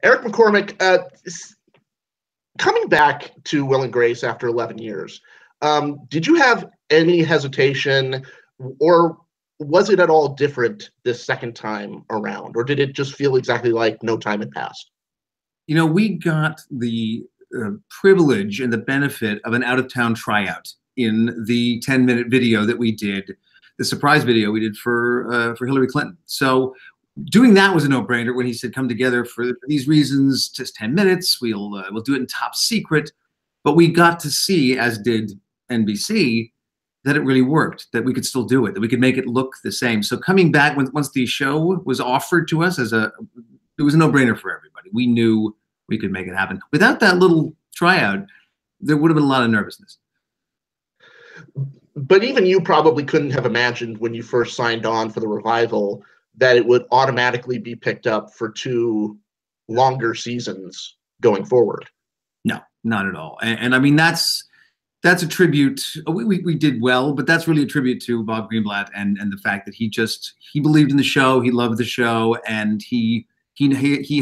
Eric McCormack, coming back to Will and Grace after 11 years, did you have any hesitation, or was it at all different this second time around, or did it just feel exactly like no time had passed? You know, we got the privilege and the benefit of an out-of-town tryout in the 10-minute video that we did, the surprise video we did for Hillary Clinton. So doing that was a no-brainer when he said, come together for these reasons, just 10 minutes, we'll do it in top secret. But we got to see, as did NBC, that it really worked, that we could still do it, that we could make it look the same. So coming back, once the show was offered to us it was a no-brainer for everybody. We knew we could make it happen. Without that little tryout, there would have been a lot of nervousness. But even you probably couldn't have imagined when you first signed on for the revival that it would automatically be picked up for 2 longer seasons going forward. No, not at all. And I mean, that's a tribute. We did well, but that's really a tribute to Bob Greenblatt and the fact that he believed in the show, he loved the show, and he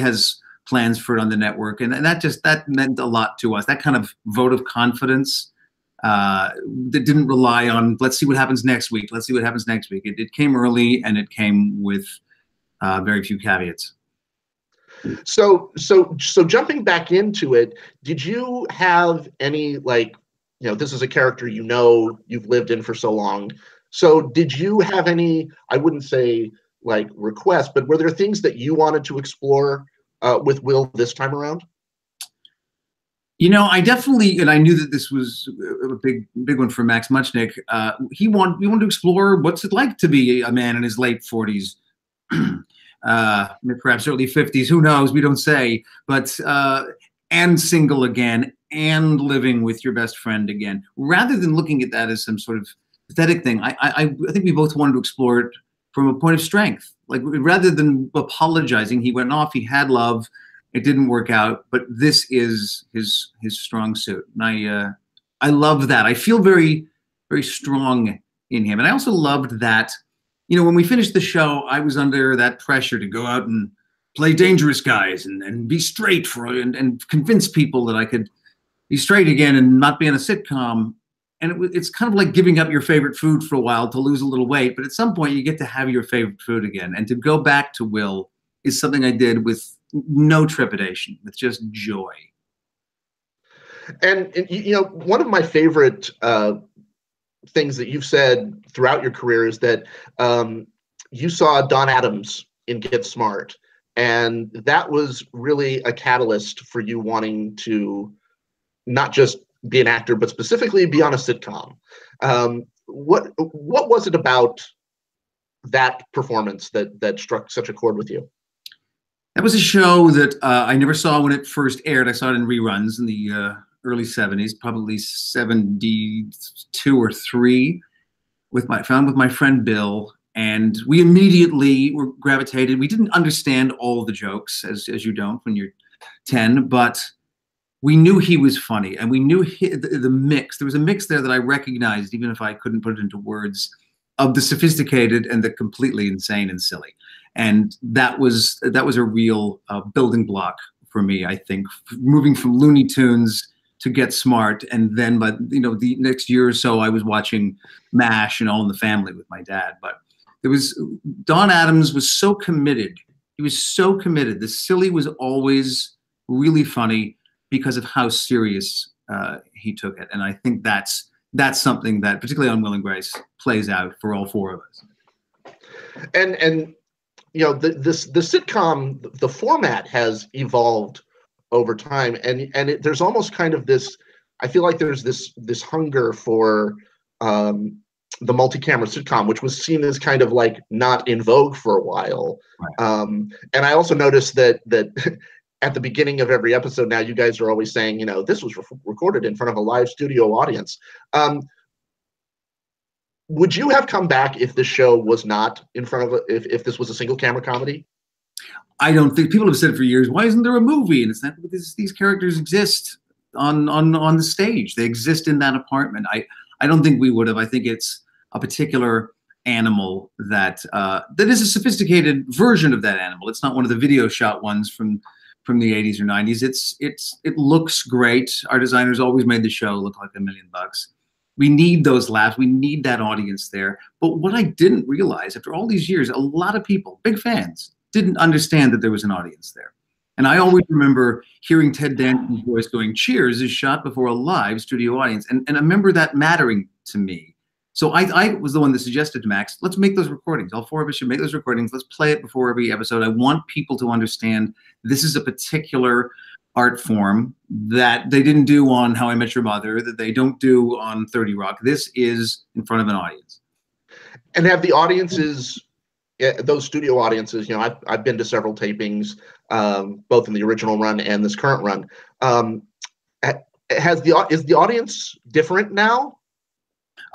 has plans for it on the network, and that meant a lot to us. That kind of vote of confidence that didn't rely on, let's see what happens next week. Let's see what happens next week. It came early, and it came with very few caveats. So jumping back into it, did you have any, like, this is a character you've lived in for so long. So did you have any, I wouldn't say like requests, but were there things that you wanted to explore with Will this time around? I definitely, and I knew that this was a big one for Max Muchnick. We wanted to explore what's it like to be a man in his late 40s, perhaps early 50s. Who knows? We don't say. But and single again, and living with your best friend again, rather than looking at that as some sort of pathetic thing. I think we both wanted to explore it from a point of strength. Like, rather than apologizing, he went off, he had love, it didn't work out, but this is his strong suit. And I love that. I feel very, very strong in him. And I also loved that, when we finished the show, I was under that pressure to go out and play dangerous guys and be straight and convince people that I could be straight again and not be in a sitcom. And it's kind of like giving up your favorite food for a while to lose a little weight. But at some point, you get to have your favorite food again. And to go back to Will is something I did with no trepidation, with just joy. And one of my favorite things that you've said throughout your career is that you saw Don Adams in Get Smart. And that was really a catalyst for you wanting to not just be an actor, but specifically be on a sitcom. What was it about that performance that struck such a chord with you? That was a show that I never saw when it first aired. I saw it in reruns in the early 70s, probably 72 or 3, with my friend Bill. And we immediately were gravitated. We didn't understand all the jokes, as you don't when you're 10, but we knew he was funny, and we knew the mix. There was a mix there that I recognized, even if I couldn't put it into words, of the sophisticated and the completely insane and silly. And that was a real building block for me, I think, moving from Looney Tunes to Get Smart. And then, but the next year or so, I was watching MASH and All in the Family with my dad. But Don Adams was so committed. He was so committed. The silly was always really funny because of how serious he took it. And I think that's something that, particularly on Will and Grace, plays out for all 4 of us. And the sitcom, the format has evolved over time, and there's almost kind of this, I feel like there's this hunger for the multi-camera sitcom, which was seen as kind of like not in vogue for a while. Right. And I also noticed that at the beginning of every episode now, you guys are always saying, this was recorded in front of a live studio audience. Would you have come back if this show was not in front of if this was a single camera comedy? I don't think, people have said for years, why isn't there a movie? And it's not because these characters exist on the stage. They exist in that apartment. I don't think we would have. I think it's a particular animal that is a sophisticated version of that animal. It's not one of the video shot ones from from the 80s or 90s. It looks great. Our designers always made the show look like $1 million. We need those laughs. We need that audience there. But what I didn't realize after all these years, a lot of people, big fans, didn't understand that there was an audience there. And I always remember hearing Ted Danson's voice going, "Cheers" is shot before a live studio audience. And I remember that mattering to me. So I was the one that suggested to Max, let's make those recordings. All four of us should make those recordings. Let's play it before every episode. I want people to understand this is a particular art form that they didn't do on How I Met Your Mother, that they don't do on 30 Rock. This is in front of an audience. And have the audiences, those studio audiences, you know, I've been to several tapings, both in the original run and this current run. Is the audience different now?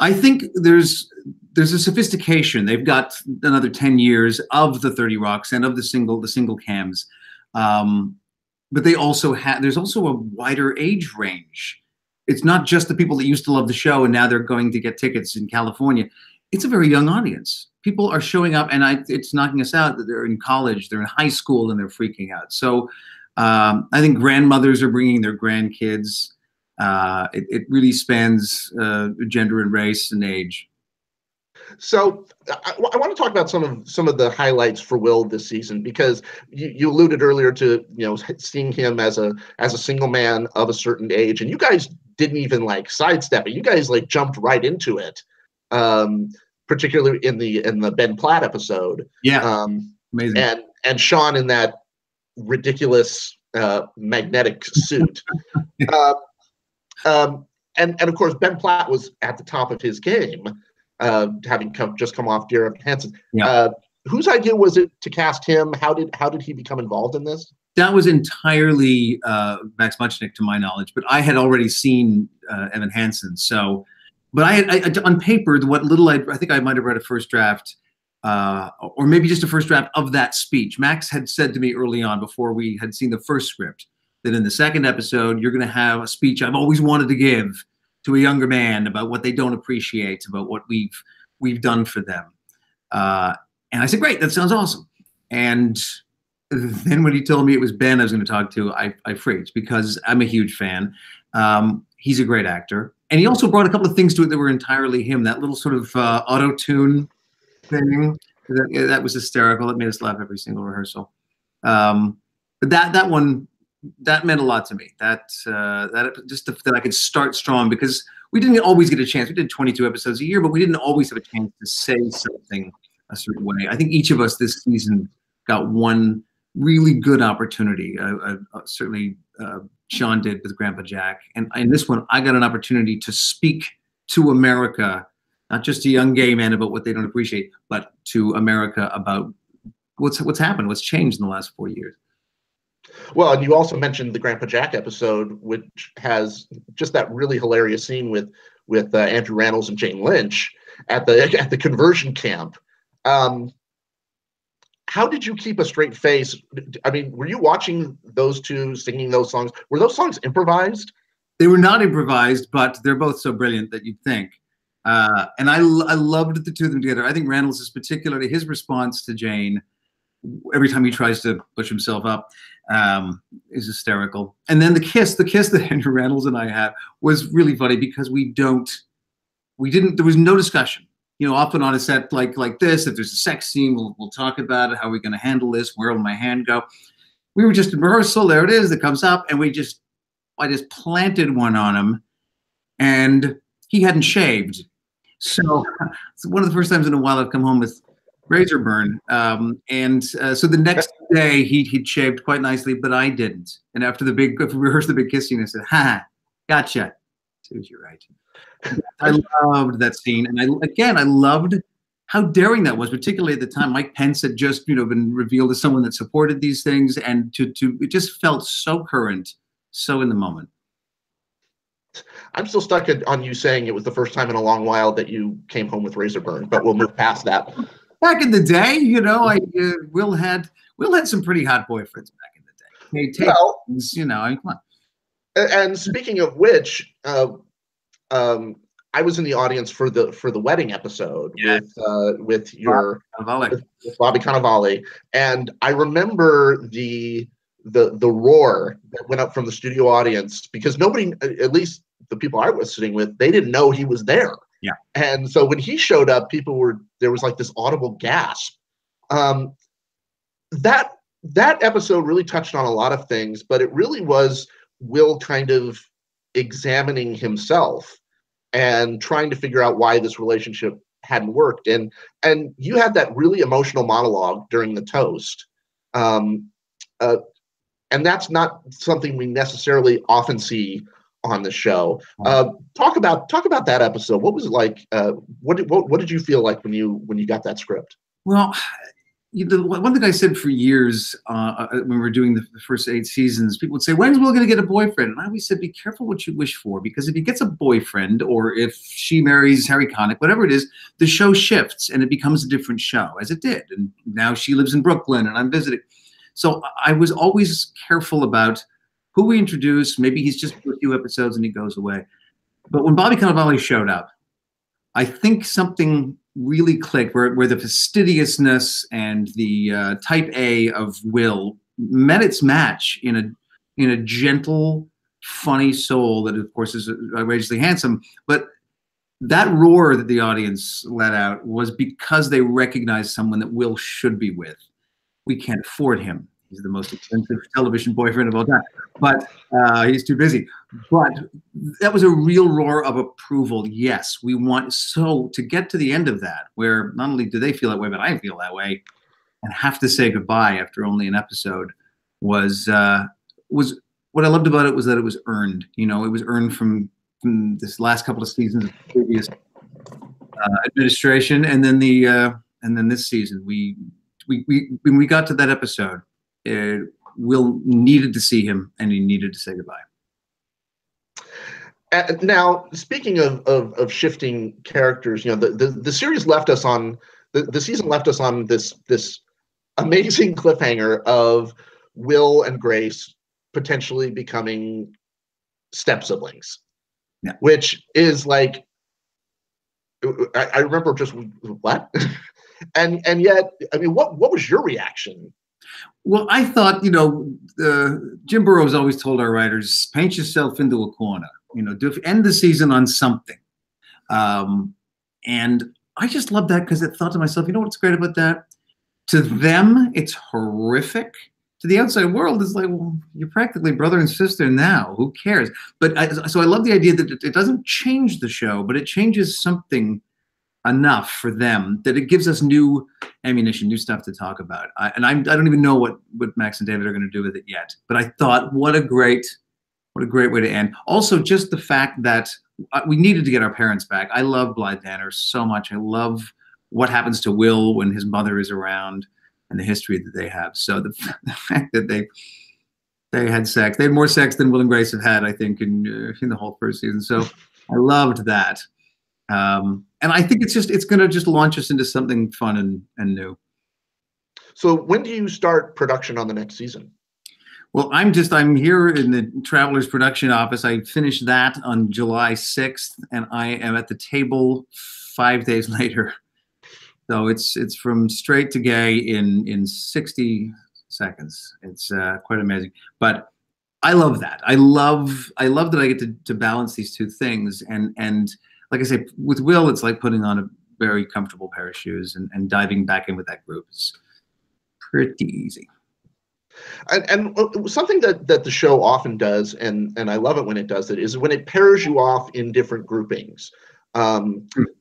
I think there's a sophistication. They've got another 10 years of the 30 Rocks and of the single cams. But they also there's also a wider age range. It's not just the people that used to love the show and now they're going to get tickets in California. It's a very young audience. People are showing up, and it's knocking us out that they're in college, they're in high school, and they're freaking out. So I think grandmothers are bringing their grandkids. It really spans gender and race and age. So I want to talk about some of the highlights for Will this season, because you alluded earlier to, you know, seeing him as a single man of a certain age, and you guys didn't even like sidestep it. You guys like jumped right into it, particularly in the Ben Platt episode. Yeah, amazing. And Sean in that ridiculous magnetic suit. And of course Ben Platt was at the top of his game, having just come off Dear Evan Hansen. Yeah. Whose idea was it to cast him? How did he become involved in this? That was entirely Max Muchnick, to my knowledge, but I had already seen Evan Hansen. So, but I on paper, what little I think I might have read a first draft, or maybe just a first draft of that speech. Max had said to me early on, before we had seen the first script, that in the second episode, you're going to have a speech I've always wanted to give to a younger man about what they don't appreciate, about what we've done for them. And I said, great, that sounds awesome. And then when he told me it was Ben I was going to talk to, I freaked, because I'm a huge fan. He's a great actor. And he also brought a couple of things to it that were entirely him. That little sort of auto-tune thing, that was hysterical. It made us laugh every single rehearsal. But that one, that meant a lot to me. That I could start strong, because we didn't always get a chance. We did 22 episodes a year, but we didn't always have a chance to say something a certain way. I think each of us this season got one really good opportunity. Certainly Sean did with Grandpa Jack. And in this one, I got an opportunity to speak to America, not just to young gay men about what they don't appreciate, but to America about what's happened, what's changed in the last 4 years. Well, and you also mentioned the Grandpa Jack episode, which has just that really hilarious scene with Andrew Rannells and Jane Lynch at the conversion camp. How did you keep a straight face? I mean, were you watching those two singing those songs? Were those songs improvised? They were not improvised, but they're both so brilliant that you'd think. And I loved the two of them together. I think Rannells is particularly, his response to Jane every time he tries to push himself up is hysterical. And then the kiss that Andrew Rannells and I had was really funny, because there was no discussion. You know, often on a set like this, if there's a sex scene, we'll talk about it. How are we going to handle this? Where will my hand go? We were just in rehearsal. There it is. It comes up, and I just planted one on him, and he hadn't shaved. So it's one of the first times in a while I've come home with razor burn. So the next day he'd shaved quite nicely, but I didn't. And after we rehearsed the big kiss scene, I said, "Ha, gotcha." Suze, you're right. I loved that scene, and I loved how daring that was, particularly at the time. Mike Pence had just been revealed as someone that supported these things, and it just felt so current, so in the moment. I'm still stuck on you saying it was the first time in a long while that you came home with razor burn, but we'll move past that. Back in the day, Will had some pretty hot boyfriends back in the day. Come on. And speaking of which, I was in the audience for the wedding episode with Bobby Cannavale, and I remember the the roar that went up from the studio audience, because nobody, at least the people I was sitting with, they didn't know he was there. Yeah. And so when he showed up, there was like this audible gasp. That episode really touched on a lot of things, but it really was Will kind of examining himself and trying to figure out why this relationship hadn't worked. And you had that really emotional monologue during the toast. And that's not something we necessarily often see on the show. Talk about that episode. What was it like? What did you feel like when you got that script? Well, one thing I said for years when we were doing the first 8 seasons, people would say, "When's Will going to get a boyfriend?" And I always said, "Be careful what you wish for, because if he gets a boyfriend, or if she marries Harry Connick, whatever it is, the show shifts and it becomes a different show, as it did. And now she lives in Brooklyn and I'm visiting." So I was always careful about who we introduce. Maybe he's just for a few episodes and he goes away. But when Bobby Cannavale showed up, I think something really clicked, where the fastidiousness and the type A of Will met its match in a gentle, funny soul that, of course, is outrageously handsome. But that roar that the audience let out was because they recognized someone that Will should be with. We can't afford him. He's the most expensive television boyfriend of all time, but he's too busy. But that was a real roar of approval. Yes, we want, so to get to the end of that, where not only do they feel that way, but I feel that way, and have to say goodbye after only an episode, was what I loved about it was that it was earned. You know, it was earned from this last couple of seasons of the previous administration, and then this season when we got to that episode, Will needed to see him and he needed to say goodbye. Now, speaking of shifting characters, you know, the series left us on the season left us on this amazing cliffhanger of Will and Grace potentially becoming step siblings. Yeah. Which is like, I remember just what. And yet, I mean, what was your reaction? Well, I thought, you know, Jim Burrows always told our writers, paint yourself into a corner, you know, end the season on something. And I just loved that, because I thought to myself, you know what's great about that? To them, it's horrific. To the outside world, it's like, well, you're practically brother and sister now. Who cares? But so I love the idea that it doesn't change the show, but it changes something enough for them that it gives us new ammunition, new stuff to talk about. I don't even know what Max and David are going to do with it yet. But I thought, what a great way to end. Also, just the fact that we needed to get our parents back. I love Blythe Danner so much. I love what happens to Will when his mother is around and the history that they have. So the fact that they had sex, they had more sex than Will and Grace have had, I think, in the whole first season. So I loved that. And I think it's going to just launch us into something fun and new. So when do you start production on the next season? Well, I'm here in the Travelers production office. I finished that on July 6th, and I am at the table 5 days later. So it's from straight to gay in 60 seconds. It's quite amazing. But I love that. I love that I get to balance these two things. And like I say, with Will, it's like putting on a very comfortable pair of shoes and diving back in with that group is pretty easy. And something that the show often does, and I love it when it does it, is when it pairs you off in different groupings.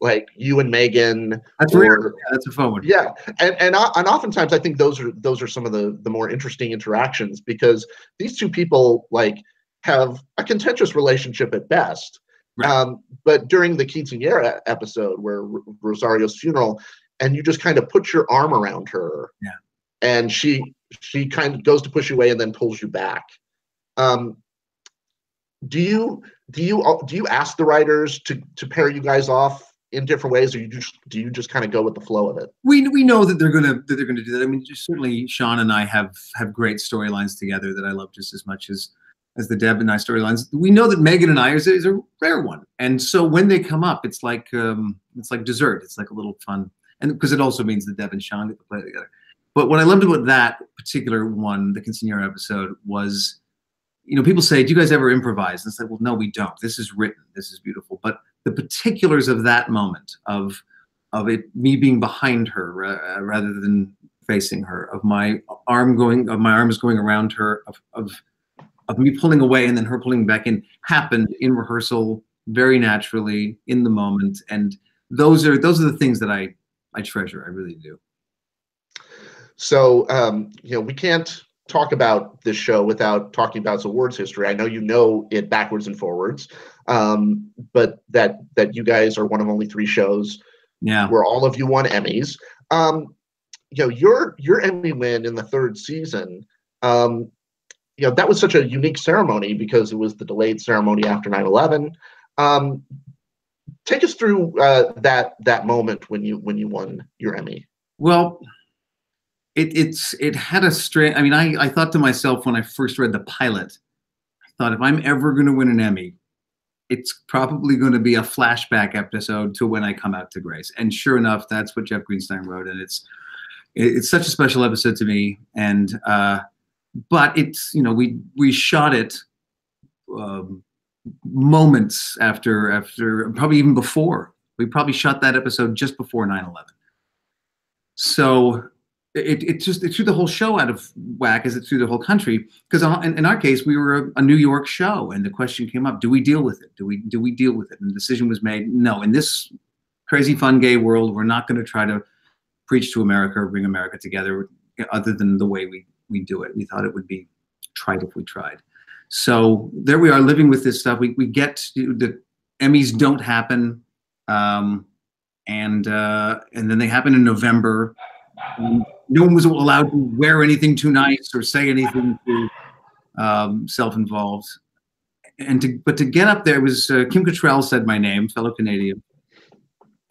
Like you and Megan. That's rare. Yeah, that's a fun one. Yeah, and oftentimes I think those are some of the more interesting interactions, because these two people like have a contentious relationship at best. Right. But during the quinceañera episode, where Rosario's funeral, and you just kind of put your arm around her, yeah, and she kind of goes to push you away and then pulls you back. Do you ask the writers to pair you guys off in different ways, or do you just kind of go with the flow of it? We know that they're gonna do that. I mean, certainly Sean and I have great storylines together that I love just as much as the Deb and I storylines. We know that Megan and I is a rare one, and so when they come up, it's like dessert. It's like a little fun, and because it also means that Deb and Sean get to play together. But what I loved about that particular one, the quinceanera episode, was, you know, people say, do you guys ever improvise? And it's like, well, no, we don't. This is written. This is beautiful. But the particulars of that moment, of it, me being behind her rather than facing her, of my arms going around her, of me pulling away and then her pulling back in, happened in rehearsal very naturally in the moment. And those are the things that I treasure. I really do. So, you know, we can't talk about this show without talking about its awards history. I know you know it backwards and forwards, but that you guys are one of only 3 shows where all of you won Emmys. You know, your Emmy win in the 3rd season, you know, that was such a unique ceremony because it was the delayed ceremony after 9/11. Take us through that moment when you won your Emmy. Well, it had a strange. I mean, I thought to myself when I first read the pilot, I thought, if I'm ever going to win an Emmy, it's probably going to be a flashback episode to when I come out to Grace. And sure enough, that's what Jeff Greenstein wrote, and it's such a special episode to me. And but it's, you know, we shot it moments after, probably even before. We probably shot that episode just before 9/11. So it threw the whole show out of whack, as it threw the whole country. Because in our case, we were a New York show, and the question came up: do we deal with it? Do we deal with it? And the decision was made: no. In this crazy, fun, gay world, we're not going to try to preach to America or bring America together, other than the way we do it. We thought it would be trite if we tried. So there we are, living with this stuff. We get the Emmys don't happen, and then they happen in November. No one was allowed to wear anything too nice or say anything too self-involved. But to get up there, it was Kim Cattrall said my name, fellow Canadian,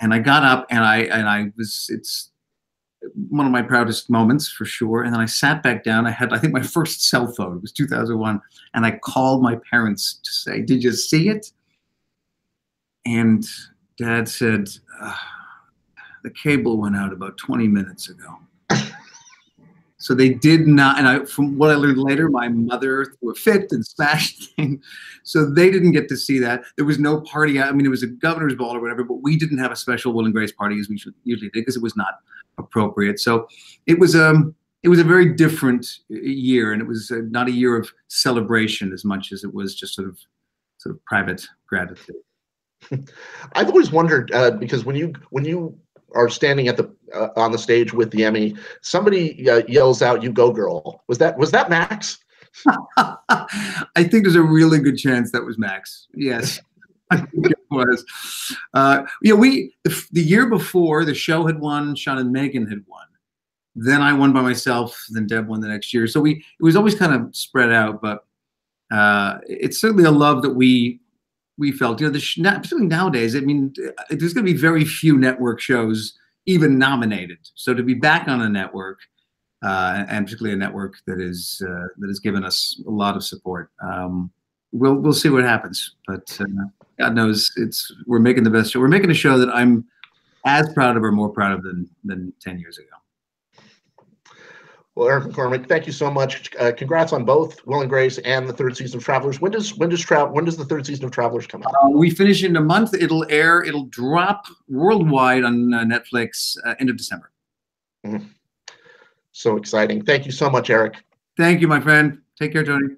and I got up and it's one of my proudest moments for sure. And then I sat back down. I think my first cell phone. It was 2001, and I called my parents to say, "Did you see it?" And Dad said, "The cable went out about 20 minutes ago." So they did not, and from what I learned later, my mother threw a fit and smashed things. So they didn't get to see that. There was no party. I mean, it was a governor's ball or whatever, but we didn't have a special Will and Grace party as we usually did, because it was not appropriate. So it was a very different year, and it was not a year of celebration as much as it was just sort of private gratitude. I've always wondered, because when you are standing at on the stage with the Emmy, somebody yells out, "You go, girl." Was that Max? I think there's a really good chance that was Max. Yes, I think it was. Yeah, the year before, the show had won, Sean and Megan had won. Then I won by myself. Then Deb won the next year. So it was always kind of spread out, but it's certainly a love that we felt. You know, particularly nowadays, I mean, there's going to be very few network shows even nominated. So to be back on a network, and particularly a network that has given us a lot of support, we'll see what happens. But God knows, we're making the best show. We're making a show that I'm as proud of or more proud of than 10 years ago. Well, Eric McCormack, thank you so much. Congrats on both Will and Grace and the 3rd season of Travelers. When does the 3rd season of Travelers come out? We finish in a month. It'll drop worldwide on Netflix end of December. So exciting. Thank you so much, Eric. Thank you, my friend. Take care, Tony.